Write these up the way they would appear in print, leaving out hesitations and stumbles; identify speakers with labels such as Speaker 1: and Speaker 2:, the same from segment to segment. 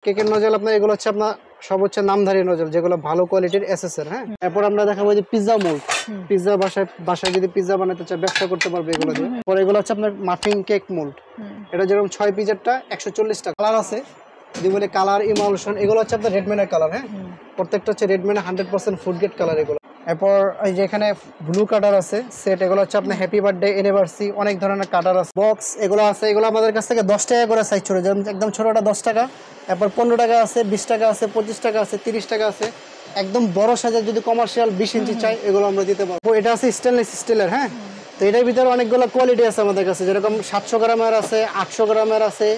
Speaker 1: কেকের নজল আপনার এগুলো হচ্ছে আপনার সব হচ্ছে নামধারী নজল, যেগুলো ভালো কোয়ালিটির এসএস এর। হ্যাঁ, এরপর আমরা দেখাবো যে পিৎজা মোল্ড। পিৎজা বাসায় যদি পিৎজা বানাতে চায় ব্যবসা করতে পারবে এগুলো দিয়ে। পরে এগুলো হচ্ছে আপনার মাফিন কেক মোল্ড। এটা যেরকম 6 পিসেরটা 140 টাকা। কালার আছে যদি বলে কালার ইমালশন, এগুলো হচ্ছে আপনার রেডম্যানের কালার। হ্যাঁ, প্রত্যেকটা হচ্ছে রেডম্যানের 100% ফুড গ্রেড কালার এগুলো। এরপর এই যে এখানে ব্লু কাটার আছে সেট, এগুলো হচ্ছে আপনার হ্যাপি বার্থডে অ্যানিভার্সারি, অনেক ধরনের কাটার আছে। বক্স এগুলো আছে, এগুলো আমাদের কাছ থেকে 10 টাকা করে সাইজ ছোট, যেমন একদম ছোটটা 10 টাকা, এরপর 15 টাকা আছে, 20 টাকা আছে, 25 টাকা আছে, 30 টাকা আছে। একদম বড় সাইজের যদি কমার্শিয়াল 20 ইঞ্চি চাই এগুলো আমরা দিতে পারবো। এটা আছে স্টেনলেস স্টিলের। হ্যাঁ, তো এটার ভিতরে অনেকগুলো কোয়ালিটি আছে আমাদের কাছে, যেরকম 700 গ্রামের আছে, 800 গ্রামের আছে,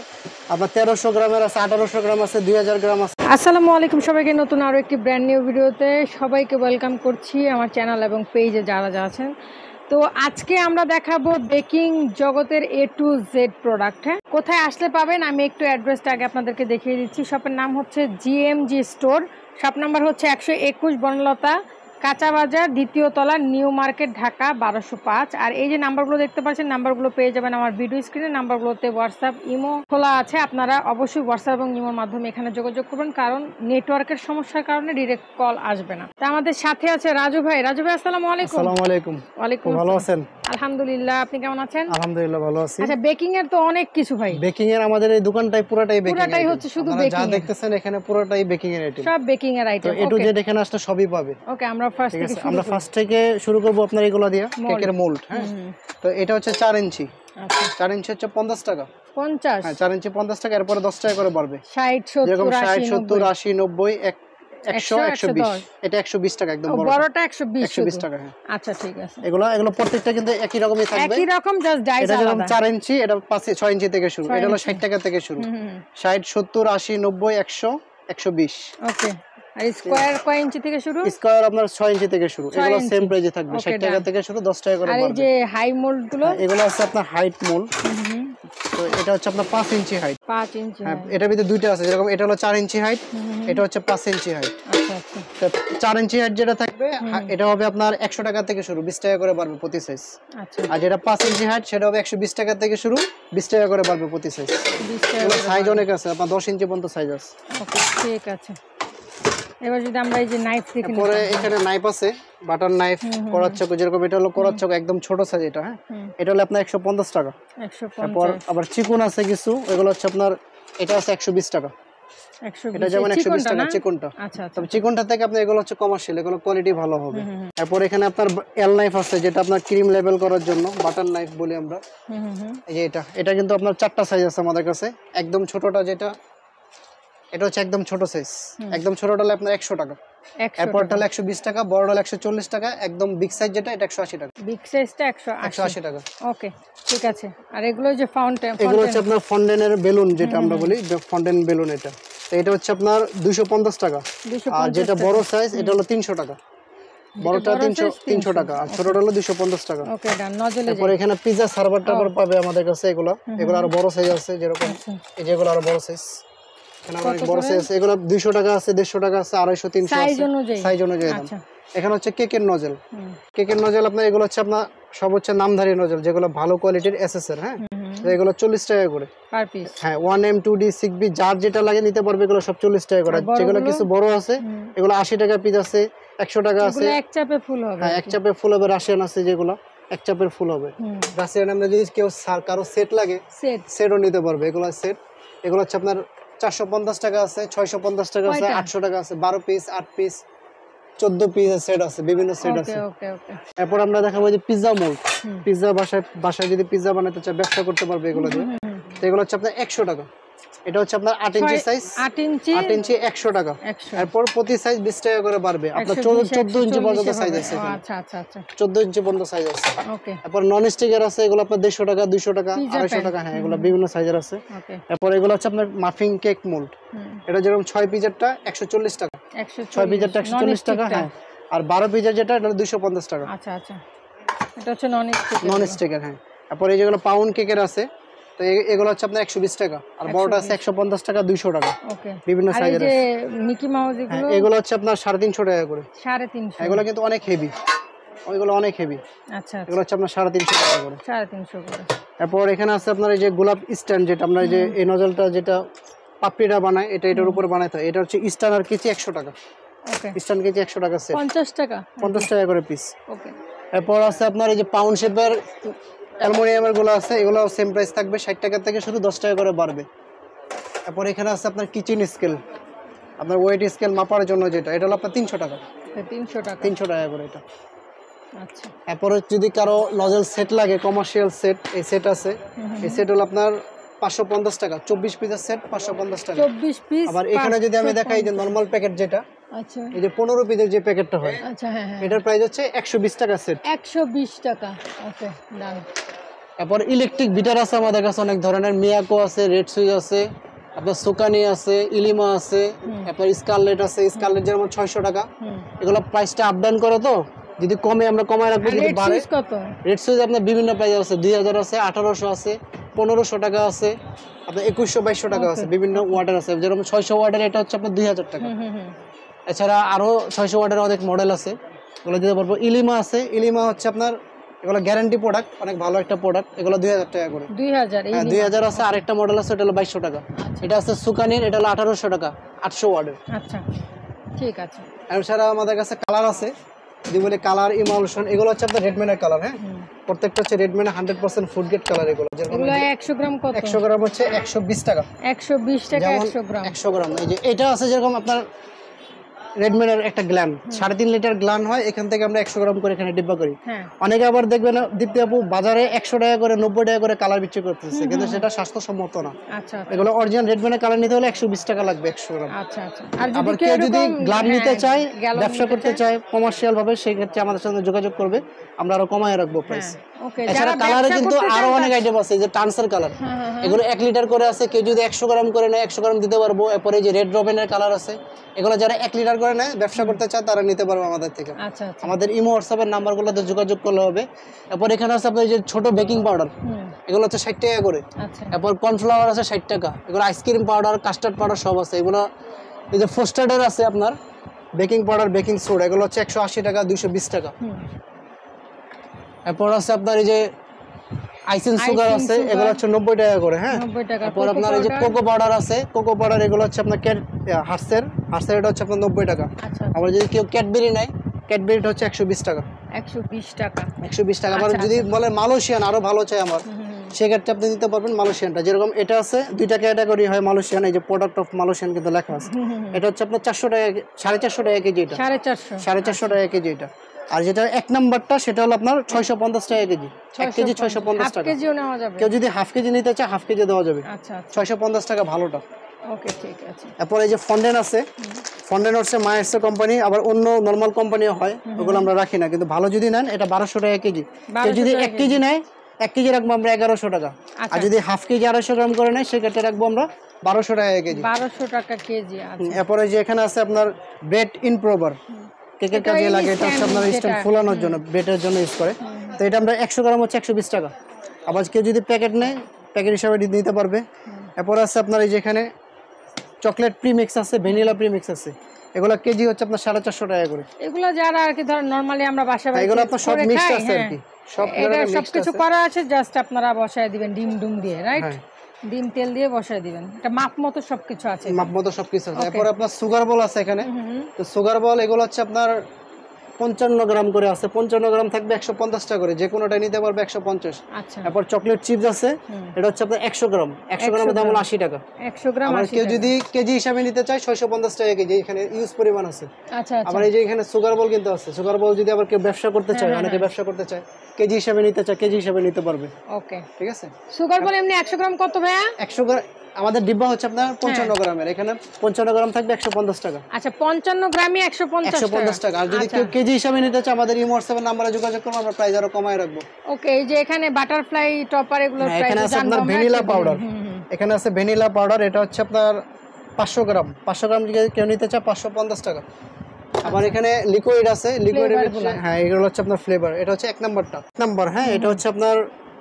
Speaker 1: আবার 1300 গ্রামের আছে, 1800 গ্রাম আছে, 2000 গ্রাম আছে।
Speaker 2: আসসালামু আলাইকুম সবাইকে, নতুন আরো একটি ব্র্যান্ড নিউ ভিডিওতে সবাইকে ওয়েলকাম করছি আমার চ্যানেল এবং পেজে যারা আছেন। তো আজকে আমরা দেখাবো বেকিং জগতের A to Z প্রোডাক্ট। হ্যাঁ, কোথায় আসলে পাবেন আমি একটু অ্যাড্রেসটা আগে আপনাদেরকে দেখিয়ে দিচ্ছি। শপের নাম হচ্ছে GMG স্টোর, শপ নাম্বার হচ্ছে 121 বনলতা কাঁচা বাজার, দ্বিতীয় তলা, নিউ মার্কেট, ঢাকা 1205। আর এই যে নাম্বারগুলো দেখতে পাচ্ছেন, নাম্বারগুলো পেয়ে যাবেন আমার ভিডিও স্ক্রিনে। নাম্বারগুলোতে হোয়াটসঅ্যাপ ইমো খোলা আছে, আপনারা অবশ্যই হোয়াটসঅ্যাপ এবং ইমোর মাধ্যমে এখানে যোগাযোগ করবেন, কারণ নেটওয়ার্কের সমস্যার কারণে ডিরেক্ট কল আসবে না। তা আমাদের সাথে আছে রাজু ভাই। রাজু ভাই আসসালামু আলাইকুম।
Speaker 1: আসসালামু আলাইকুম।
Speaker 2: ওয়ালাইকুম।
Speaker 1: ভালো আছেন?
Speaker 2: আলহামদুলিল্লাহ, আপনি কেমন আছেন?
Speaker 1: আলহামদুলিল্লাহ ভালো আছি।
Speaker 2: আচ্ছা, বেকিং এর তো অনেক কিছু ভাই।
Speaker 1: বেকিং এর আমাদের এই দোকানটাই পুরোটাই
Speaker 2: হচ্ছে শুধু বেকিং,
Speaker 1: যা দেখতেছেন এখানে পুরোটাই বেকিং এর আইটেম,
Speaker 2: সব বেকিং এর আইটেম।
Speaker 1: এ টু জেড এখানে আসলে সবই পাবে।
Speaker 2: ওকে, আমরা ফার্স্ট
Speaker 1: থেকে শুরু করব আপনার এগুলো দিয়ে, কেকের মোল্ড। হ্যাঁ, তো এটা হচ্ছে 4 ইঞ্চি।
Speaker 2: আচ্ছা,
Speaker 1: 4 ইঞ্চি হচ্ছে 50 টাকা।
Speaker 2: 50?
Speaker 1: হ্যাঁ, 4 ইঞ্চি 50 টাকা, এরপর 10 টাকা করে বাড়বে।
Speaker 2: 60
Speaker 1: যেরকম
Speaker 2: 70
Speaker 1: 60 70
Speaker 2: 80
Speaker 1: 80 90 100 120। এটা 120 টাকা, একদম
Speaker 2: বড়টা 120
Speaker 1: টাকা। হ্যাঁ,
Speaker 2: আচ্ছা ঠিক আছে।
Speaker 1: এগুলো প্রত্যেকটা কিন্তু একই রকমই থাকবে,
Speaker 2: একই রকম, জাস্ট ডাইস
Speaker 1: আলাদা। এটা যেরকম 4 ইঞ্চি, এটা 6 ইঞ্চি থেকে শুরু। এটা হলো 60 টাকা থেকে শুরু। 60 70 80 90 100 120।
Speaker 2: ওকে, আর স্কয়ার কয় ইঞ্চি থেকে শুরু?
Speaker 1: স্কয়ার আপনার 6 ইঞ্চি থেকে শুরু। এগুলো সেম প্রাইসে থাকবে, 60 টাকা থেকে শুরু, 10 টাকা করে বাড়বে।
Speaker 2: আর এই যে হাই মোল্ড গুলো,
Speaker 1: এগুলো আছে আপনার হাইট মোল্ড। তো এটা হচ্ছে আপনার 5 ইঞ্চি হাইট।
Speaker 2: 5 ইঞ্চি।
Speaker 1: হ্যাঁ, এটার ভিতরে দুইটা আছে, যেরকম এটা হলো 4 ইঞ্চি হাইট, এটা হচ্ছে 5 ইঞ্চি হাইট।
Speaker 2: আচ্ছা আচ্ছা।
Speaker 1: তো 4 ইঞ্চি হাইট যেটা থাকবে এটা হবে আপনার 100 টাকা থেকে শুরু, 20 টাকা করে বাড়বে প্রতি সাইজ।
Speaker 2: আচ্ছা,
Speaker 1: আর যেটা 5 ইঞ্চি হাইট সেটা হবে 120 টাকা থেকে শুরু, 20 টাকা করে বাড়বে প্রতি সাইজ।
Speaker 2: 20 টাকা।
Speaker 1: এগুলো সাইজ অনেক আছে, আপনার 10 ইঞ্চি পর্যন্ত সাইজ আছে।
Speaker 2: ওকে, ঠিক আছে। এবার যদি আমরা এই যে নাইফ দেখি,
Speaker 1: পরে এখানে নাইফ আছে, বাটার নাইফ, করার চক, যেরকম এটা হলো করার চক একদম ছোট সাইজ। এটা হ্যাঁ, এটা হলো আপনার 150 টাকা।
Speaker 2: 150।
Speaker 1: তারপর আবার চিকন আছে কিছু, এগুলো হচ্ছে আপনার, এটা আছে 120 টাকা।
Speaker 2: 120
Speaker 1: এটা যেমন 120 টাকা চিকনটা।
Speaker 2: আচ্ছা আচ্ছা।
Speaker 1: তবে চিকনটা থেকে আপনার এগুলো হচ্ছে কমার্শিয়াল, এগুলো কোয়ালিটি ভালো হবে। তারপর এখানে আপনার এল নাইফ আছে, যেটা আপনার ক্রিম লেভেল করার জন্য, বাটার নাইফ বলি আমরা। এই যে এটা কিন্তু আপনার 4টা সাইজ আছে আমাদের কাছে। একদম ছোটটা যেটা, এটা হচ্ছে একদম ছোট সাইজ। একদম ছোটটা হলে আপনার 100 টাকা, এরপরটা হলো 120 টাকা, বড়টা হলো 140 টাকা, একদম বিগ সাইজ যেটা এটা 180 টাকা।
Speaker 2: বিগ সাইজটা 180
Speaker 1: টাকা।
Speaker 2: ওকে, ঠিক আছে। আর এগুলো যে ফাউন্টেন,
Speaker 1: এগুলো হচ্ছে আপনার ফন্ডেনের বেলুন, যেটা আমরা বলি ফন্ডেন বেলুন। এটা তো এটা হচ্ছে আপনার 250 টাকা। আর যেটা বড় সাইজ এটা হলো 300 টাকা। বড়টা 300 টাকা, আর ছোটটা হলো 250 টাকা।
Speaker 2: ওকে, ডান। নজলে
Speaker 1: তারপর এখানে পিজা সার্ভার টার্ভার পাবে আমাদের কাছে। এগুলো আরো বড় সাইজ আছে, যেরকম এই যেগুলো আরো বড় সাইজ। এখানে অনেক বড় সাইজ, এগুলো 200 টাকা আছে, 150 টাকা আছে, 250 300 আছে, সাইজ অনুযায়ী দাম। এখানে হচ্ছে কেকের নজল। কেকের নজল আপনার এগুলো হচ্ছে আপনার সব হচ্ছে নামধারী নজল, যেগুলো ভালো কোয়ালিটির এসএস এর। হ্যাঁ, এগুলো 40 টাকা করে
Speaker 2: পার পিস।
Speaker 1: হ্যাঁ, 1M 2D 6B যার যেটা লাগে নিতে পারবে। এগুলো সব 40 টাকা করে। যেগুলো কিছু বড় আছে এগুলো 80 টাকা পিস আছে, 100 টাকা আছে।
Speaker 2: এক চাপে ফুল হবে।
Speaker 1: হ্যাঁ, এক চাপে ফুল হবে। রাশিয়ান আছে, যেগুলো এক চাপের ফুল হবে। রাশিয়ান আমরা যদি কেউ কারো সেট লাগে, সেটও নিতে পারবে। এগুলো সেট, এগুলো হচ্ছে আপনার 450 টাকা আছে, 650 টাকা আছে, 800 টাকা আছে, 12 পিস, 8 পিস, 14 পিস সেট আছে, বিভিন্ন সেট আছে।
Speaker 2: ওকে ওকে।
Speaker 1: এরপর আমরা দেখাবো যে পিৎজা মোল্ড। পিৎজা বাসায় যদি পিৎজা বানাতে চায় ব্যবসা করতে পারবে এগুলো দিয়ে। তো এগুলো হচ্ছে আপনার 100 টাকা। এটা হচ্ছে আপনার 8 ইঞ্চি সাইজ, 8 ইঞ্চি 100 টাকা। এরপর প্রতি সাইজ 20 টাকা করে বাড়বে। আপনার 14 ইঞ্চি পর্যন্ত সাইজ আছে।
Speaker 2: আচ্ছা আচ্ছা আচ্ছা,
Speaker 1: 14 ইঞ্চি পর্যন্ত সাইজ আছে।
Speaker 2: ওকে।
Speaker 1: এরপর নন স্টিকের আছে, এগুলো আপনার 150 টাকা, 200 টাকা, 250 টাকা। হ্যাঁ, এগুলো বিভিন্ন সাইজের আছে। এরপর এগুলো হচ্ছে আপনার মাফিন কেক মোল্ড। এটা যেরকম 6 পিসেরটা 140 টাকা, 6 পিসেরটা 140 টাকা। হ্যাঁ, আর 12 পিসের যেটা এটা 250 টাকা।
Speaker 2: আচ্ছা আচ্ছা, এটা হচ্ছে নন
Speaker 1: স্টিকের। হ্যাঁ, তারপর এই যেগুলো পাউন্ড কেকের আছে, তো এগুলো হচ্ছে আপনার 120 টাকা, আর বড়টা আছে 150 টাকা, 200 টাকা।
Speaker 2: ওকে,
Speaker 1: বিভিন্ন সাইজের আছে।
Speaker 2: মিকি মাউস
Speaker 1: এগুলো হচ্ছে আপনার 350 টাকা করে।
Speaker 2: 350?
Speaker 1: এগুলো কিন্তু অনেক হেভি, ওইগুলো অনেক হেভি।
Speaker 2: আচ্ছা,
Speaker 1: এগুলো হচ্ছে আপনার 350 টাকা করে।
Speaker 2: 350 করে।
Speaker 1: তারপর এখানে আছে আপনার এই যে গোলাপ স্ট্যান্ড, যেটা আমরা এই যে এই নজলটা যেটা পাপড়িটা বানায়, এটা এটার উপর বানাইতে হয়। এটা হচ্ছে স্টানার কেজি 100 টাকা।
Speaker 2: ওকে,
Speaker 1: স্টান কেজি 100 টাকা সেট,
Speaker 2: 50 টাকা।
Speaker 1: 50 টাকা করে পিস।
Speaker 2: ওকে,
Speaker 1: এরপর আছে আপনার এই যে পাউন্ড শেপের অ্যালুমিনিয়ামের গুলো আছে, এগুলো সেম প্রাইস থাকবে 60 টাকা থেকে শুরু 10 টাকা করে বাড়বে। এরপর এখানে আছে আপনার কিচেন স্কেল, আপনার ওয়েট স্কেল মাপার জন্য যেটা, এটা হলো আপনার 300 টাকা।
Speaker 2: 300 টাকা।
Speaker 1: 300 টাকা করে এটা।
Speaker 2: আচ্ছা,
Speaker 1: এরপরে যদি কারো নজল সেট লাগে, কমার্শিয়াল সেট, এই সেট আছে। এই সেট হলো আপনার 550 টাকা, 24 পিসের সেট 550 টাকা।
Speaker 2: 24 পিস।
Speaker 1: আবার এখানে যদি আমি দেখাই যে নরমাল প্যাকেট যেটা,
Speaker 2: আচ্ছা,
Speaker 1: এই যে 15 পিসের যে প্যাকেটটা হয়,
Speaker 2: আচ্ছা, হ্যাঁ হ্যাঁ,
Speaker 1: এটার প্রাইস হচ্ছে 120 টাকা সেট।
Speaker 2: 120 টাকা। ওকে, ডান।
Speaker 1: তারপর ইলেকট্রিক বিটার আছে আমাদের কাছে অনেক ধরনের, মিয়াকো আছে, রেড সুইচ আছে, আপনার সুকানি আছে, ইলিমা আছে, তারপর স্কারলেট আছে। স্কারলেট যেমন 600 টাকা। এগুলো প্রাইসটা আপ ডাউন করে, তো যদি কমে আমরা কমায় রাখবো, যদি
Speaker 2: রেড
Speaker 1: বাড়ে।
Speaker 2: সুইচ কত?
Speaker 1: রেড সুইচ আপনার বিভিন্ন প্রাইস আছে, 2000 আছে, 1800 আছে, 1500 টাকা আছে, আপনার 2100-2200 টাকা আছে। বিভিন্ন ওয়াটার আছে, যেরকম 600 ওয়াটার এটা হচ্ছে আপনার 2000 টাকা। এছাড়া আরো 600 ওয়াটের অনেক মডেল আছে, এগুলো দিতে পারবো। ইলিমা আছে, ইলিমা হচ্ছে আপনার এগুলো গ্যারান্টি প্রোডাক্ট, অনেক ভালো একটা প্রোডাক্ট। এগুলো 2000 টাকা করে।
Speaker 2: 2000?
Speaker 1: হ্যাঁ 2000 আছে। আরেকটা মডেল আছে, এটা হলো 2200 টাকা। এটা আছে সুকানির, এটা হলো 1800 টাকা, 800 ওয়াটের।
Speaker 2: আচ্ছা, ঠিক আছে।
Speaker 1: এছাড়া আমাদের কাছে কালার আছে, যদি বলি কালার ইমালশন, এগুলো হচ্ছে আপনার রেডম্যানের কালার। হ্যাঁ, প্রত্যেকটা হচ্ছে রেডম্যানের 100% ফুড গ্রেড কালার। এগুলো
Speaker 2: এগুলো 100 গ্রাম কত?
Speaker 1: 100 গ্রাম হচ্ছে 120 টাকা।
Speaker 2: 120 টাকা
Speaker 1: যেমন
Speaker 2: 100 গ্রাম।
Speaker 1: 100 গ্রাম। এই যে এটা আছে, যেরকম আপনার রেডম্যানের একটা গ্ল্যান 3.5 লিটার গ্ল্যান হয়, এখান থেকে আমরা 100 গ্রাম করে এখানে ডিব্বা করি।
Speaker 2: হ্যাঁ,
Speaker 1: অনেকে আবার দেখবেন দীপ্তি আপু বাজারে 100 টাকা করে 90 টাকা করে কালার বিক্রি করতেছে, কিন্তু সেটা স্বাস্থ্যসম্মত না।
Speaker 2: আচ্ছা,
Speaker 1: এগুলো অরিজিনাল রেডম্যানের কালার নিতে হলে 120 টাকা লাগবে 100 গ্রাম।
Speaker 2: আচ্ছা, আচ্ছা। আর
Speaker 1: আবার কেউ যদি গ্লাভ নিতে চায়, ব্যবসা করতে চায় কমার্শিয়াল ভাবে, সেই ক্ষেত্রে আমাদের সাথে যোগাযোগ করবে, আমরা আরো কমায় রাখবো প্রাইস।
Speaker 2: ওকে,
Speaker 1: এছাড়া কালারে কিন্তু আরো অনেক আইটেম আছে, যে ট্রান্সফার কালার, এগুলো 1 লিটার করে আছে। কেউ যদি 100 গ্রাম করে নেয় 100 গ্রাম দিতে পারবো। এরপরে যে রেড রবিনের কালার আছে, এগুলো যারা 1 লিটার করে নেয়, ব্যবসা করতে চায়, তারা নিতে পারবে আমাদের থেকে।
Speaker 2: আচ্ছা, আচ্ছা।
Speaker 1: আমাদের ইমো হোয়াটসঅ্যাপের নাম্বারগুলোতে যোগাযোগ করলে হবে। এরপর এখানে আছে আপনার যে ছোট বেকিং পাউডার, এগুলো হচ্ছে 60 টাকা করে।
Speaker 2: আচ্ছা,
Speaker 1: এরপর কর্নফ্লাওয়ার আছে 60 টাকা। এগুলো আইসক্রিম পাউডার, কাস্টার্ড পাউডার সব আছে। এগুলো এই যে ফোস্টার্ডের আছে আপনার বেকিং পাউডার, বেকিং সোডা, এগুলো হচ্ছে 180 টাকা, 220 টাকা। এরপর আছে আপনার এই যে আইসিং সুগার আছে, এগুলো হচ্ছে 90 টাকা করে। হ্যাঁ,
Speaker 2: 90 টাকা।
Speaker 1: তারপর আপনার এই যে কোকো পাউডার আছে, কোকো পাউডার এগুলো হচ্ছে আপনার হার্সের এটা হচ্ছে আপনার 90 টাকা।
Speaker 2: আচ্ছা,
Speaker 1: আবার যদি কেউ ক্যাডবেরি নেয়, ক্যাডবেরিটা হচ্ছে 120 টাকা।
Speaker 2: 120 টাকা।
Speaker 1: 120 টাকা। আবার যদি বলে মালয়েশিয়ান আরো ভালো চাই আমার, সেক্ষেত্রে আপনি নিতে পারবেন মালয়েশিয়ানটা। যেরকম এটা আছে 2টা ক্যাটাগরি হয় মালয়েশিয়ান, এই যে প্রোডাক্ট অফ মালয়েশিয়ান কিন্তু লেখা আছে। এটা হচ্ছে আপনার 400 টাকা, 450 টাকা কেজি। এটা 450 টাকা কেজি এটা। আর যেটা 1 নাম্বারটা, সেটা হলো আপনার 650 টাকা কেজি। 1 কেজি 650 টাকা।
Speaker 2: কেজিও নেওয়া যাবে।
Speaker 1: কেউ যদি হাফ কেজি নিতে চায়, হাফ কেজি দেওয়া যাবে।
Speaker 2: আচ্ছা, আচ্ছা।
Speaker 1: 650 টাকা ভালোটা।
Speaker 2: ওকে, ঠিক আছে।
Speaker 1: এরপর এই যে ফন্ডেন আছে, ফন্ডেন হচ্ছে মায়ের কোম্পানি, আবার অন্য নরমাল কোম্পানিও হয়, ওগুলো আমরা রাখি না। কিন্তু ভালো যদি নেন, এটা 1200 টাকা কেজি। কেউ যদি 1 কেজি নেয়, 1 কেজি রাখবো আমরা 1100 টাকা। আর যদি হাফ কেজি 250 গ্রাম করে নেয়, সেক্ষেত্রে রাখবো আমরা 1200 টাকা কেজি।
Speaker 2: 1200 টাকা কেজি। আচ্ছা।
Speaker 1: এরপরে যে এখানে আছে আপনার ব্রেড ইনপ্রোভার, কেকের কাজে লাগে। এটা হচ্ছে আপনার স্ট্যান্ড ফোলানোর জন্য, ব্রেডের জন্য ইউজ করে। তো এটা আমরা 100 গ্রাম হচ্ছে 120 টাকা। আবার কেউ যদি প্যাকেট নেয়, প্যাকেট হিসাবে নিতে পারবে। এরপর আছে আপনার এই যে এখানে চকলেট প্রিমিক্স আছে, ভ্যানিলা প্রিমিক্স আছে, এগুলো কেজি হচ্ছে আপনার 450 টাকা করে।
Speaker 2: এগুলো যারা আর কি ধর নরমালি আমরা বাসায়
Speaker 1: এগুলো আপনার সব মিক্সড আছে আর কি, সব
Speaker 2: এটা সবকিছু করা আছে, জাস্ট আপনারা বসায় দিবেন ডিম দিয়ে, রাইট? ডিম তেল দিয়ে বসায় দিবেন। এটা মাপ মতো সবকিছু আছে,
Speaker 1: মাপ মতো সবকিছু আছে। এরপর আপনার সুগার বল আছে এখানে। তো সুগার বল এগুলো হচ্ছে আপনার 55 গ্রাম করে আছে। 55 গ্রাম থাকবে 150 টাকা করে, যে কোনোটা নিতে পারবে 150।
Speaker 2: আচ্ছা।
Speaker 1: এরপর চকলেট চিপস আছে, এটা হচ্ছে আপনার 100 গ্রাম। 100 গ্রামের দাম হলো 80 টাকা।
Speaker 2: 100 গ্রাম।
Speaker 1: আর কেউ যদি কেজি হিসাবে নিতে চায়, 650 টাকা কেজি। এখানে ইউজ পরিমাণ আছে।
Speaker 2: আচ্ছা, আচ্ছা।
Speaker 1: আবার এই যে এখানে সুগার বল কিন্তু আছে। সুগার বল যদি আবার কেউ ব্যবসা করতে চায়, অনেকে ব্যবসা করতে চায়, কেজি হিসাবে নিতে চায়, কেজি হিসাবে নিতে পারবে।
Speaker 2: ওকে,
Speaker 1: ঠিক আছে।
Speaker 2: সুগার বল এমনি 100 গ্রাম কত ভাইয়া?
Speaker 1: 100 গ্রাম আমাদের ডিব্বা হচ্ছে আপনার 55 গ্রামের। এখানে 55 গ্রাম থাকবে 150 টাকা।
Speaker 2: আচ্ছা, 55 গ্রামই 150
Speaker 1: টাকা। আর যদি কেউ কেজি হিসাবে নিতে চায়, আমাদের ইমো হোয়াটসঅ্যাপের নম্বরে যোগাযোগ করুন, আমরা প্রাইস আরো কমায় রাখবো।
Speaker 2: ওকে, এই যে এখানে বাটারফ্লাই টপার এগুলোর প্রাইস
Speaker 1: এখানে আছে আপনার ভ্যানিলা পাউডার। এখানে আছে ভ্যানিলা পাউডার, এটা হচ্ছে আপনার 500 গ্রাম। 500 গ্রাম যদি কেউ নিতে চায় 550 টাকা। আবার এখানে লিকুইড আছে, লিকুইডের হ্যাঁ এগুলো হচ্ছে আপনার ফ্লেভার। এটা হচ্ছে 1 নাম্বারটা, 1 নাম্বার। হ্যাঁ, এটা হচ্ছে আপনার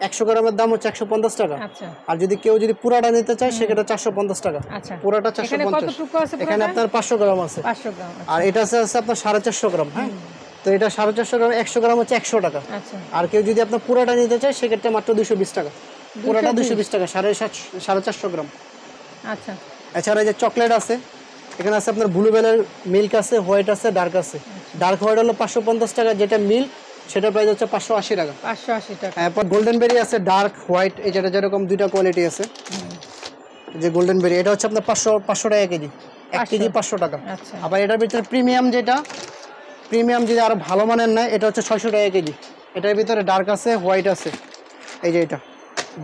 Speaker 1: 100 গ্রামের দাম হচ্ছে 150 টাকা।
Speaker 2: আচ্ছা।
Speaker 1: আর যদি কেউ যদি পুরাটা নিতে চায়, সেক্ষেত্রে 450 টাকা।
Speaker 2: আচ্ছা,
Speaker 1: পুরাটা
Speaker 2: এখানে
Speaker 1: 450।
Speaker 2: কতটুকু আছে?
Speaker 1: এখানে আপনার 500 গ্রাম আছে।
Speaker 2: 500 গ্রাম।
Speaker 1: আর এটা আছে আপনার 450 গ্রাম। হ্যাঁ, তো এটা 450 গ্রাম, 100 গ্রাম হচ্ছে 100 টাকা।
Speaker 2: আচ্ছা।
Speaker 1: আর কেউ যদি আপনার পুরাটা নিতে চায়, সেক্ষেত্রে মাত্র 220 টাকা। পুরাটা 220 টাকা, 450 গ্রাম।
Speaker 2: আচ্ছা।
Speaker 1: এছাড়া এই যে চকলেট আছে, এখানে আছে আপনার ব্লুবেলের মিল্ক আছে, হোয়াইট আছে, ডার্ক আছে। ডার্ক হোয়াইট হলো 550 টাকা, যেটা মিল্ক সেটা প্রাইস হচ্ছে 580 টাকা।
Speaker 2: 580 টাকা।
Speaker 1: এরপর গোল্ডেন বেরি আছে, ডার্ক হোয়াইট, এই যেটা যেরকম দুইটা কোয়ালিটি আছে। যে গোল্ডেন বেরি এটা হচ্ছে আপনার 500 টাকা কেজি, 1 কেজি 500 টাকা।
Speaker 2: আচ্ছা।
Speaker 1: আবার এটার ভিতরে প্রিমিয়াম, যেটা প্রিমিয়াম যদি আরো ভালো মানের নেয় এটা হচ্ছে 600 টাকা কেজি। এটার ভিতরে ডার্ক আছে, হোয়াইট আছে, এই যে এটা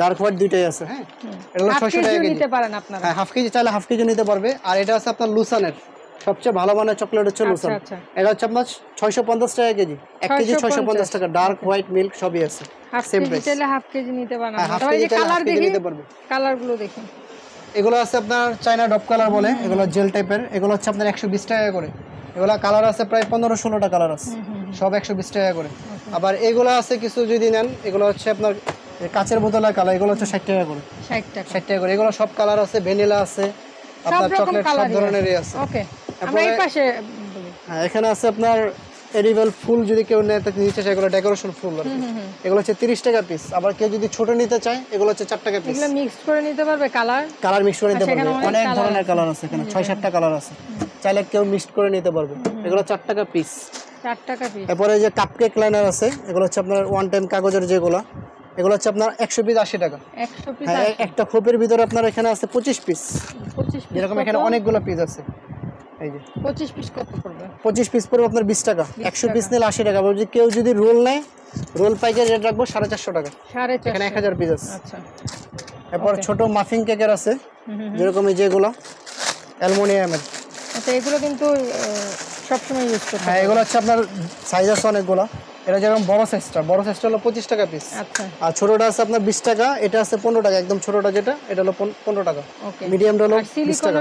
Speaker 1: ডার্ক হোয়াইট দুইটাই আছে। হ্যাঁ, এটা হলো 600 টাকা কেজি
Speaker 2: নিতে পারেন আপনারা।
Speaker 1: হ্যাঁ, হাফ কেজি চাইলে হাফ কেজি নিতে পারবে। আর এটা আছে আপনার লুসানের সবচেয়ে ভালো মানের চকলেট হচ্ছে লুসান। এটা হচ্ছে আপনার 650 টাকা কেজি, 1 কেজি 650 টাকা। ডার্ক হোয়াইট মিল্ক সবই আছে, সেম প্রাইস।
Speaker 2: চাইলে হাফ কেজি নিতে পারেন।
Speaker 1: হাফ কেজি চাইলে হাফ কেজি নিতে পারবে।
Speaker 2: কালারগুলো দেখুন,
Speaker 1: এগুলো আছে আপনার চায়না ডব কালার বলে, এগুলো জেল টাইপের। এগুলো হচ্ছে আপনার 120 টাকা করে। এগুলো কালার আছে প্রায় 15-16টা কালার আছে, সব 120 টাকা করে। আবার এগুলো আছে কিছু যদি নেন, এগুলো হচ্ছে আপনার কাচের বোতলের কালার, এগুলো হচ্ছে 60 টাকা করে। 60 টাকা করে। এগুলো সব কালার আছে, ভ্যানিলা আছে, আপনার চকলেট সব ধরনেরই আছে।
Speaker 2: ওকে, আমরা এই পাশে
Speaker 1: হ্যাঁ, এখানে আছে আপনার এডিবল ফুল, যদি কেউ নেয় তো নিচে চাই, এগুলো ডেকোরেশন ফুল আর কি। এগুলো হচ্ছে 30 টাকা পিস। আবার কেউ যদি ছোট নিতে চায় এগুলো হচ্ছে 4 টাকা পিস।
Speaker 2: এগুলো মিক্স করে নিতে পারবে, কালার মিক্স করে নিতে পারবে।
Speaker 1: অনেক ধরনের কালার আছে এখানে, 6-7টা কালার আছে, চাইলে কেউ মিক্স করে নিতে পারবে। এগুলো 4 টাকা পিস।
Speaker 2: 4 টাকা পিস।
Speaker 1: এরপরে যে কাপকেক লাইনার আছে, এগুলো হচ্ছে আপনার ওয়ান টাইম কাগজের যেগুলো, এগুলো হচ্ছে আপনার 100 পিস 80 টাকা।
Speaker 2: 100 পিস।
Speaker 1: হ্যাঁ, একটা খোপের ভিতরে আপনার এখানে আছে 25 পিস।
Speaker 2: 25 পিস,
Speaker 1: যেরকম এখানে অনেকগুলো পিস আছে। এই যে
Speaker 2: 25 পিস কত পড়বে?
Speaker 1: 25 পিস পড়বে আপনার 20 টাকা। 100 পিস নিলে 80 টাকা। যদি কেউ যদি রোল নেয়, রোল পাইকারি রেট রাখবো 450 টাকা।
Speaker 2: 450,
Speaker 1: এখানে 1000 পিস আছে।
Speaker 2: আচ্ছা।
Speaker 1: এরপর ছোট মাফিং কেকের আছে, যেরকম এই যেগুলো অ্যালুমিনিয়ামের।
Speaker 2: আচ্ছা, এগুলো কিন্তু সবসময় ইউজ করতে
Speaker 1: হ্যাঁ, এগুলো হচ্ছে আপনার সাইজ আছে অনেকগুলো। এটা যেরকম বড় সাইজটা হলো 25 টাকা পিস।
Speaker 2: আচ্ছা।
Speaker 1: আর ছোটটা আছে আপনার 20 টাকা, এটা আছে 15 টাকা। একদম ছোটটা যেটা, এটা হলো 15 টাকা।
Speaker 2: ওকে।
Speaker 1: মিডিয়ামটা হলো 20 টাকা।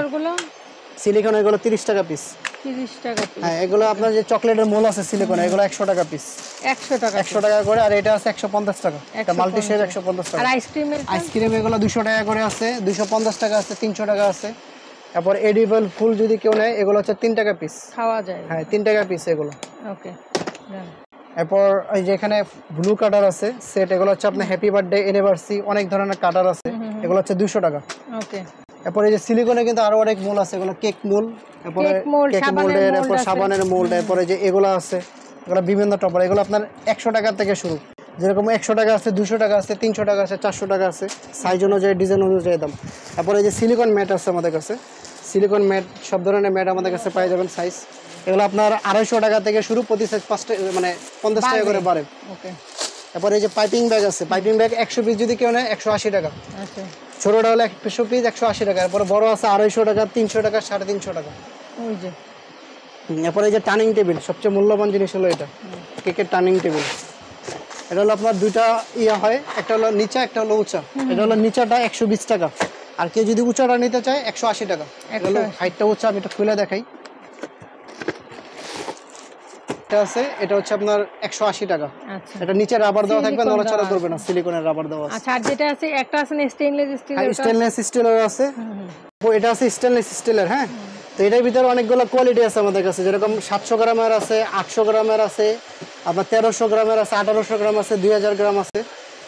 Speaker 1: সিলিকন এগুলো 30 টাকা পিস।
Speaker 2: 30 টাকা পিস।
Speaker 1: হ্যাঁ, এগুলো আপনার যে চকলেটের মোল আছে সিলিকন, এগুলো 100 টাকা পিস। 100 টাকা করে। আর এটা আছে 150 টাকা। এটা মাল্টি শেপ 150 টাকা।
Speaker 2: আর আইসক্রিম
Speaker 1: এগুলো 200 টাকা করে আছে, 250 টাকা আছে, 300 টাকা আছে। তারপর এডিবল ফুল যদি কেউ নেয়, এগুলো হচ্ছে 3 টাকা পিস।
Speaker 2: খাওয়া যায়।
Speaker 1: হ্যাঁ, 3 টাকা পিস এগুলো।
Speaker 2: ওকে।
Speaker 1: এরপর এই যে এখানে ব্লু কাটার আছে সেট, এগুলো হচ্ছে আপনার হ্যাপি বার্থডে, অ্যানিভার্সারি, অনেক ধরনের কাটার আছে। এগুলো হচ্ছে 200 টাকা।
Speaker 2: ওকে।
Speaker 1: এরপর এই যে সিলিকনে কিন্তু আরো অনেক মোল আছে, এগুলো কেক মোল, এরপরে কেক মোল্ডের, এরপর সাবানের মোল্ড, এরপরে যে এগুলো আছে, এগুলো বিভিন্ন টপার। এগুলো আপনার 100 টাকা থেকে শুরু, যেরকম 100 টাকা আছে, 200 টাকা আছে, 300 টাকা আছে, 400 টাকা আছে, সাইজ অনুযায়ী, ডিজাইন অনুযায়ী দাম। তারপরে এই যে সিলিকন ম্যাট আছে আমাদের কাছে, সিলিকন ম্যাট, সব ধরনের ম্যাট আমাদের কাছে পেয়ে যাবেন সাইজ। এগুলো আপনার 250 টাকা থেকে শুরু, প্রতি সাইজ 50 টাকা করে বাড়ে।
Speaker 2: ওকে।
Speaker 1: তারপরে এই যে পাইপিং ব্যাগ আছে, পাইপিং ব্যাগ 100 পিস যদি কেউ নেয় 180 টাকা।
Speaker 2: আচ্ছা।
Speaker 1: ছোটটা হলো 100 পিস 180 টাকা। এরপরে বড় আছে 250 টাকা, 300 টাকা, 350 টাকা।
Speaker 2: ওই যে
Speaker 1: এরপরে এই যে টার্নিং টেবিল, সবচেয়ে মূল্যবান জিনিস হলো এটা, কেকের টার্নিং টেবিল। এটা হলো আপনার দুইটা ইয়া হয়, একটা হলো নিচা, একটা হলো উঁচা। এটা হলো নিচাটা 120 টাকা, আর কেউ যদি উঁচাটা নিতে চায় 180 টাকা। এটা হলো হাইটটা উঁচা, আমি এটা খুলে দেখাই। এটা আছে, এটা হচ্ছে আপনার 180 টাকা।
Speaker 2: আচ্ছা।
Speaker 1: এটা নিচে রাবার দেওয়া থাকবে, নড়াচড়া করবে না, সিলিকনের রাবার দেওয়া আছে।
Speaker 2: আচ্ছা, আর যেটা আছে একটা আছে স্টেইনলেস স্টিলের,
Speaker 1: স্টেইনলেস স্টিলের আছে। এটা আছে স্টেইনলেস স্টিলের। হ্যাঁ, তো এটার ভিতরে অনেকগুলো কোয়ালিটি আছে আমাদের কাছে, যেরকম 700 গ্রামের আছে, 800 গ্রামের আছে, আপনার 1300 গ্রামের আছে, 1800 গ্রাম আছে, 2000 গ্রাম আছে।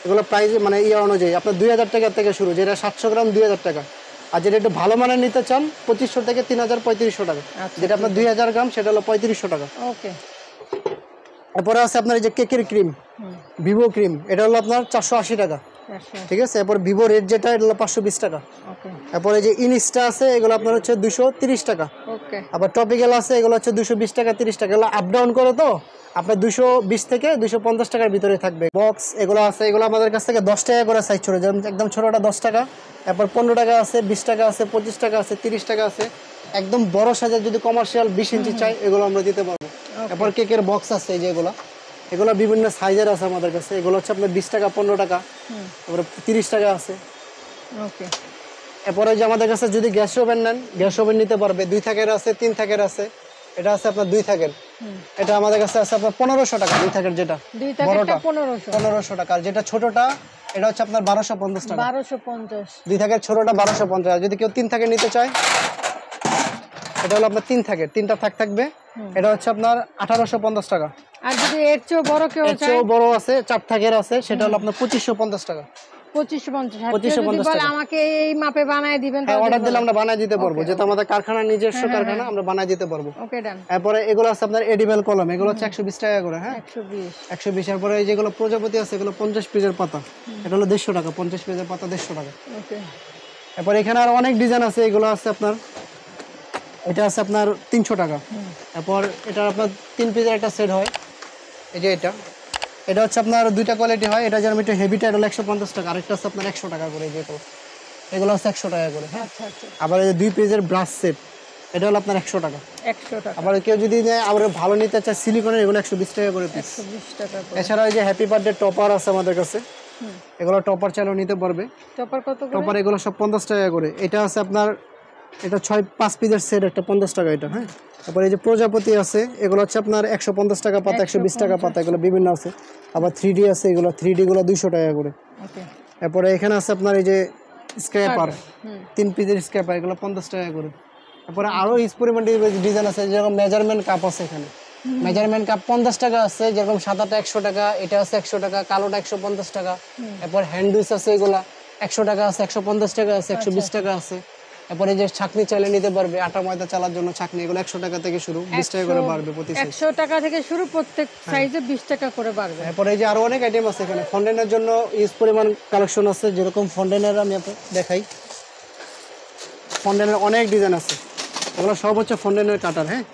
Speaker 1: এগুলো প্রাইস ইয়ে অনুযায়ী আপনার 2000 টাকা থেকে শুরু, যেটা 700 গ্রাম 2000 টাকা। আর যেটা একটু ভালো মানের নিতে চান 2500 থেকে 3000 3500 টাকা। যেটা আপনার 2000 গ্রাম সেটা হলো 3500 টাকা।
Speaker 2: ওকে।
Speaker 1: এরপরে আছে আপনার এই যে কেকের ক্রিম, ভিভো ক্রিম, এটা হলো আপনার 480 টাকা। ঠিক আছে। এরপর ভিভো রেড যেটা, এটা হলো 520 টাকা। এরপরে যে ইনস্টা আছে, এগুলো আপনার হচ্ছে 230 টাকা। আবার টপিক্যাল আছে, এগুলো হচ্ছে 220 টাকা, 30 টাকা। এগুলো আপ ডাউন করে, তো আপনার 220 থেকে 250 টাকার ভিতরে থাকবে। বক্স এগুলো আছে, এগুলো আমাদের কাছ থেকে 10 টাকা করে সাইজ ছোট, যেমন একদম ছোটটা 10 টাকা। এরপর 15 টাকা আছে, 20 টাকা আছে, 25 টাকা আছে, 30 টাকা আছে। একদম বড় সাইজের যদি কমার্শিয়াল 20 ইঞ্চি চাই, এগুলো আমরা দিতে পারবো। এরপর কেকের বক্স আছে, এই যে এগুলো বিভিন্ন সাইজের আছে আমাদের কাছে। এগুলো হচ্ছে আপনার 20 টাকা, 15 টাকা, তারপরে 30 টাকা আছে।
Speaker 2: ওকে।
Speaker 1: এরপরে যে আমাদের কাছে যদি গ্যাস ওভেন নেন, গ্যাস ওভেন নিতে পারবে। 2 থাকের আছে, 3 থাকের আছে। এটা আছে আপনার 2 থাকের, এটা আমাদের কাছে আছে আপনার 1500 টাকা। 2 থাকের যেটা বড়টা 1500 টাকা, আর যেটা ছোটটা এটা হচ্ছে আপনার 1250 টাকা।
Speaker 2: 1250।
Speaker 1: 2 থাকের ছোটটা 1250। যদি কেউ 3 থাকের নিতে চায়, এটা হলো আপনার 3 থাকের, 3টা থাক থাকবে। এটা হচ্ছে আপনার 1850 টাকা।
Speaker 2: আর যদি এর চেয়ে বড় কেউ চায়,
Speaker 1: এর চেয়ে বড় আছে, 4 থাকের আছে, সেটা হলো আপনার 2550 টাকা।
Speaker 2: 2550 আর
Speaker 1: 2550
Speaker 2: কেউ যদি বলে
Speaker 1: টাকা।
Speaker 2: আমাকে এই মাপে বানায় দিবেন
Speaker 1: হ্যাঁ,
Speaker 2: তাহলে
Speaker 1: অর্ডার দিলে আমরা বানায় দিতে পারবো,
Speaker 2: Okay,
Speaker 1: যেহেতু আমাদের কারখানা নিজস্ব
Speaker 2: হ্যাঁ,
Speaker 1: কারখানা, আমরা বানায় দিতে পারবো।
Speaker 2: ওকে ডান।
Speaker 1: এরপরে এগুলো আছে আপনার এডিবল কলম, এগুলো হচ্ছে 120 টাকা করে। হ্যাঁ,
Speaker 2: 120
Speaker 1: 120। এরপরে এই যেগুলো প্রজাপতি আছে, এগুলো 50 পিসের পাতা, এটা হলো 150 টাকা। 50 পিসের পাতা 150 টাকা।
Speaker 2: ওকে
Speaker 1: এরপর এখানে আর অনেক ডিজাইন আছে, এগুলো আছে আপনার, এটা আছে আপনার 300 টাকা। এরপর এটা আপনার 3 পিসের একটা সেট হয়, এই যে এটা হচ্ছে আপনার দুইটা কোয়ালিটি হয়, এটা যেমন একটু হেভিটা, এটা হলো 150 টাকা, আরেকটা আছে আপনার 100 টাকা করে। এই যে এগুলো হচ্ছে 100 টাকা করে। হ্যাঁ,
Speaker 2: আচ্ছা আচ্ছা
Speaker 1: আবার এই যে 2 পিসের ব্রাশ সেট, এটা হলো আপনার 100 টাকা।
Speaker 2: 100 টাকা
Speaker 1: আবার কেউ যদি নেয় আবার ভালো নিতে চায় সিলিকনের, এগুলো 120 টাকা করে পিস।
Speaker 2: 120 টাকা করে।
Speaker 1: এছাড়া এই যে হ্যাপি বার্থডে টপার আছে আমাদের কাছে, এগুলো টপার চাইলেও নিতে পারবে।
Speaker 2: টপার কত করে?
Speaker 1: টপার এগুলো সব 50 টাকা করে। এটা আছে আপনার, এটা 5 পিসের সেট, একটা 50 টাকা এটা। হ্যাঁ, তারপরে এই যে প্রজাপতি আছে, এগুলো হচ্ছে আপনার 150 টাকা পাতা, 120 টাকা পাতা, এগুলো বিভিন্ন আছে। আবার 3D আছে, এগুলো 3D গুলো 200 টাকা করে।
Speaker 2: ওকে
Speaker 1: এরপরে এখানে আছে আপনার এই যে স্ক্র্যাপার, 3 পিসের স্ক্র্যাপার, এগুলো 50 টাকা করে। তারপরে আরো পরিমাণ ডিজাইন আছে, যেরকম মেজারমেন্ট কাপ আছে এখানে, মেজারমেন্ট কাপ 50 টাকা আছে, যেরকম সাদাটা 100 টাকা, এটা আছে 100 টাকা, কালোটা 150 টাকা। এরপর হ্যান্ডউইচ আছে, এগুলা 100 টাকা আছে, 150 টাকা আছে, 120 টাকা আছে। এরপরে যে ছাকনি চাইলে নিতে পারবে, আটা ময়দা চালার জন্য ছাকনি, এগুলো 100 টাকা থেকে শুরু, 20 টাকা করে বাড়বে প্রতি সাইজ।
Speaker 2: 100 টাকা থেকে শুরু, প্রত্যেক সাইজে 20 টাকা করে বাড়বে।
Speaker 1: এরপরে এই যে আরো অনেক আইটেম আছে এখানে, ফন্ডেনের জন্য ইউজ পরিমাণ কালেকশন আছে, যেরকম ফন্ডেনের আমি আপনাকে দেখাই, ফন্ডেনের অনেক ডিজাইন আছে, এগুলো সব হচ্ছে ফন্ডেনের কাটার। হ্যাঁ,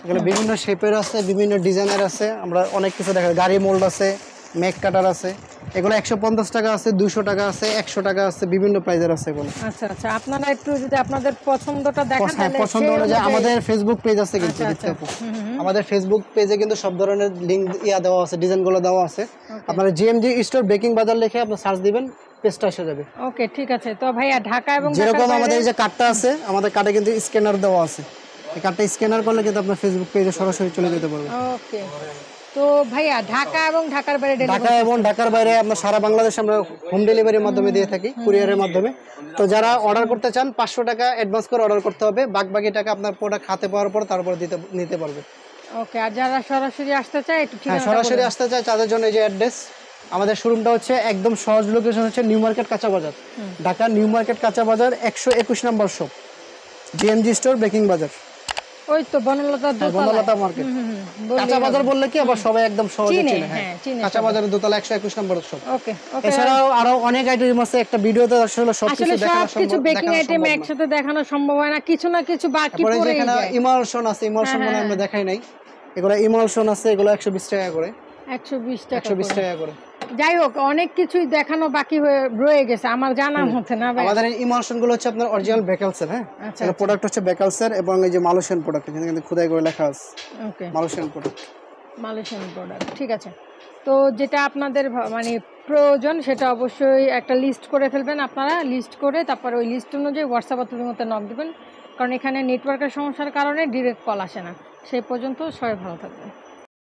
Speaker 1: এগুলো বিভিন্ন শেপের আছে, বিভিন্ন ডিজাইনের আছে, আমরা অনেক কিছু দেখাই। গাড়ি মোল্ড আছে, মেক কাটার আছে, এগুলো 150 টাকা আছে, 200 টাকা আছে, 100 টাকা আছে, বিভিন্ন প্রাইজের আছে এগুলো।
Speaker 2: আচ্ছা আচ্ছা, আপনারা একটু যদি আপনাদের পছন্দটা দেখান
Speaker 1: হ্যাঁ,
Speaker 2: তাহলে
Speaker 1: পছন্দ
Speaker 2: সেই
Speaker 1: অনুযায়ী
Speaker 2: অনুযায়ী-
Speaker 1: আমাদের ফেসবুক পেজ আছে কিন্তু,
Speaker 2: আচ্ছা,
Speaker 1: দেখতে
Speaker 2: আচ্ছা।
Speaker 1: পাবো। আমাদের ফেসবুক পেজে কিন্তু সব ধরনের লিঙ্ক দেওয়া আছে, ডিজাইনগুলো দেওয়া আছে। আপনারা জিএমজি স্টোর বেকিং বাজার লিখে আপনি সার্চ দিবেন, পেজটা এসে যাবে।
Speaker 2: ওকে ঠিক আছে। তো ভাইয়া ঢাকা এবং
Speaker 1: যেরকম
Speaker 2: ঢাকার
Speaker 1: আমাদের
Speaker 2: বাইরে-
Speaker 1: এই যে কার্ডটা আছে, আমাদের কার্ডে কিন্তু স্ক্যানার দেওয়া আছে, এই কার্ডটা স্ক্যানার করলে কিন্তু আপনার ফেসবুক পেজে সরাসরি চলে যেতে পারবে।
Speaker 2: ওকে, তো ভাইয়া ঢাকা এবং ঢাকার বাইরে
Speaker 1: ঢাকা
Speaker 2: ডেলিভারি
Speaker 1: এবং ঢাকার বাইরে আমরা সারা বাংলাদেশে আমরা হোম ডেলিভারির মাধ্যমে দিয়ে থাকি, কুরিয়ারের মাধ্যমে। তো যারা অর্ডার করতে চান 500 টাকা অ্যাডভান্স করে অর্ডার করতে হবে, বাকি টাকা আপনার প্রোডাক্ট হাতে পাওয়ার পর তারপর নিতে পারবে।
Speaker 2: ওকে, আর যারা সরাসরি আসতে চায় একটু
Speaker 1: হ্যাঁ,
Speaker 2: ঠিকানাটা
Speaker 1: সরাসরি
Speaker 2: বলুন।
Speaker 1: আসতে চায় তাদের জন্য এই যে অ্যাড্রেস, আমাদের শোরুমটা হচ্ছে একদম সহজ লোকেশন হচ্ছে নিউ মার্কেট কাঁচা বাজার, ঢাকা নিউ মার্কেট কাঁচা বাজার 121 নম্বর শপ, জিএমজি স্টোর বেকিং বাজার,
Speaker 2: ওই তো বনলতার দোতলায়।
Speaker 1: বনলতা মার্কেট। কাঁচা বাজার বললে কি আবার সবাই একদম সহজে
Speaker 2: চিনে,
Speaker 1: চিনে। হ্যাঁ,
Speaker 2: হ্যাঁ, চিনে
Speaker 1: কাঁচা বাজারের দোতলা 121 নম্বর শপ।
Speaker 2: ওকে ওকে।
Speaker 1: এছাড়াও আরো অনেক আইটেম আছে, একটা ভিডিওতে আসলে সবকিছু
Speaker 2: আসলে
Speaker 1: দেখানো
Speaker 2: সবকিছু
Speaker 1: সম্ভব,
Speaker 2: বেকিং
Speaker 1: দেখানো
Speaker 2: আইটেম
Speaker 1: সম্ভব না।
Speaker 2: একসাথে দেখানো সম্ভব হয় না, কিছু না কিছু বাকি
Speaker 1: তারপরে
Speaker 2: পড়েই
Speaker 1: যেখানে
Speaker 2: যায়।
Speaker 1: ইমালশন আছে, ইমালশন মানে আমরা দেখাই নাই, এগুলো ইমালশন আছে, এগুলো 120 টাকা করে,
Speaker 2: 120 টাকা
Speaker 1: 120
Speaker 2: করে।
Speaker 1: টাকা করে।
Speaker 2: যাই হোক, অনেক কিছুই দেখানো বাকি হয়ে রয়ে গেছে, আমার জানা হচ্ছে না ভাই।
Speaker 1: আমাদের এই ইমালশন গুলো হচ্ছে আপনার অরিজিনাল বেকালসের। হ্যাঁ,
Speaker 2: আচ্ছা,
Speaker 1: এটা প্রোডাক্ট হচ্ছে বেকালসের, এবং এই যে মালয়েশিয়ান প্রোডাক্ট, এখানে কিন্তু খোদাই করে লেখা আছে
Speaker 2: ওকে,
Speaker 1: মালয়েশিয়ান প্রোডাক্ট।
Speaker 2: মালয়েশিয়ান প্রোডাক্ট, ঠিক আছে। তো যেটা আপনাদের মানে প্রয়োজন সেটা অবশ্যই একটা লিস্ট করে ফেলবেন আপনারা, লিস্ট করে তারপর ওই লিস্ট অনুযায়ী হোয়াটসঅ্যাপ অথবা মধ্যে নক দেবেন, কারণ এখানে নেটওয়ার্কের সমস্যার কারণে ডিরেক্ট কল আসে না। সেই পর্যন্ত সবাই ভালো থাকবেন।